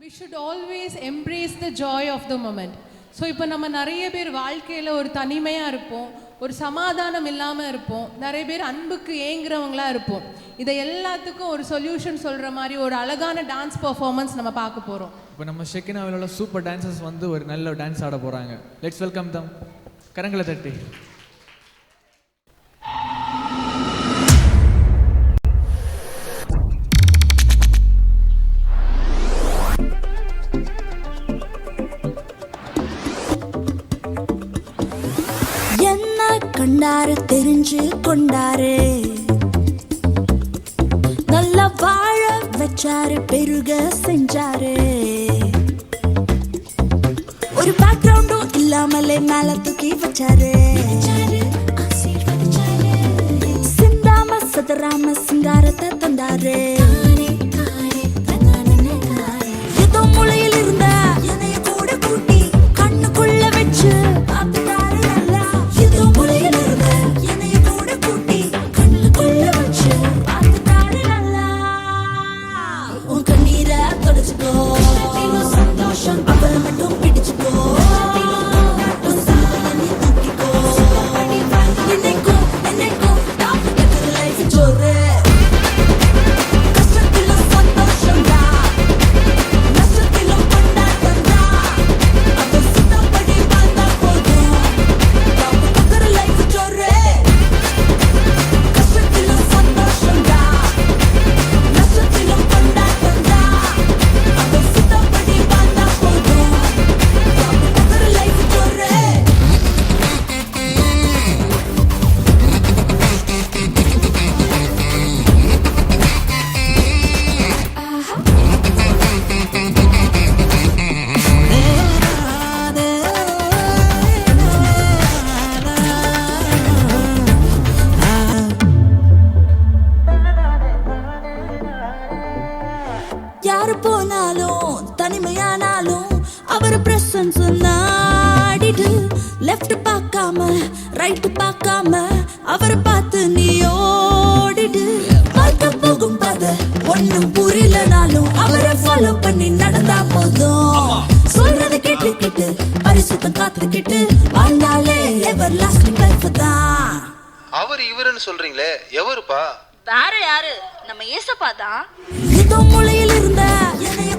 We should always embrace the joy of the moment. So இப்போ நம்ம நிறைய பேர் வாழ்க்கையில் ஒரு தனிமையாக இருப்போம், ஒரு சமாதானம் இல்லாமல் இருப்போம், நிறைய பேர் அன்புக்கு ஏங்குறவங்களா இருப்போம். இதை எல்லாத்துக்கும் ஒரு சொல்யூஷன் சொல்கிற மாதிரி ஒரு அழகான டான்ஸ் பர்ஃபார்மன்ஸ் நம்ம பார்க்க போகிறோம். இப்போ நம்ம ஷெக்கினாவில் உள்ள சூப்பர் டான்சர்ஸ் வந்து ஒரு நல்ல டான்ஸ் ஆட போகிறாங்க. லெட்ஸ் வெல்கம் தம். கரங்களை தட்டி. கண்டாரு தெரிஞ்சு கொண்டாரு, நல்லா வாழ வச்சாரு, பெருக செஞ்சாரு. ஒரு பேக்ரவுண்டும் இல்லாமலே மேல தூக்கி வச்சாரு. சிந்தாம சதராம சிங்காரத்தை தந்தாரு. ஏதோ மூளையில் இருந்த என்னைய கூட கூட்டி கண்ணுக்குள்ள வச்சு போனாலும் தனிமையானாலும் அவர் பிரசன்ஸ் நாடிடு. லெஃப்ட் பார்க்காம ரைட் பார்க்காம அவரை பார்த்து நீ ஓடிடு. பார்க்க போகும் பாதை ஒன்னும் புரியலனாலும் அவரை ஃபாலோ பண்ணி நடந்தா போதும். சொல்றதை கேட்டு கேட்டு பரிசுத்தம் காத்துக்கிட்டு வாழ்ந்தாலே எவர் லாஸ்டிங் லைஃப் தான். அவர் இவருன்னு சொல்றீங்களே, எவருப்பா? வேற யாரு, நம்ம ஏசப்பா தான். ஏதோ மூளையில் இருந்த என்னைய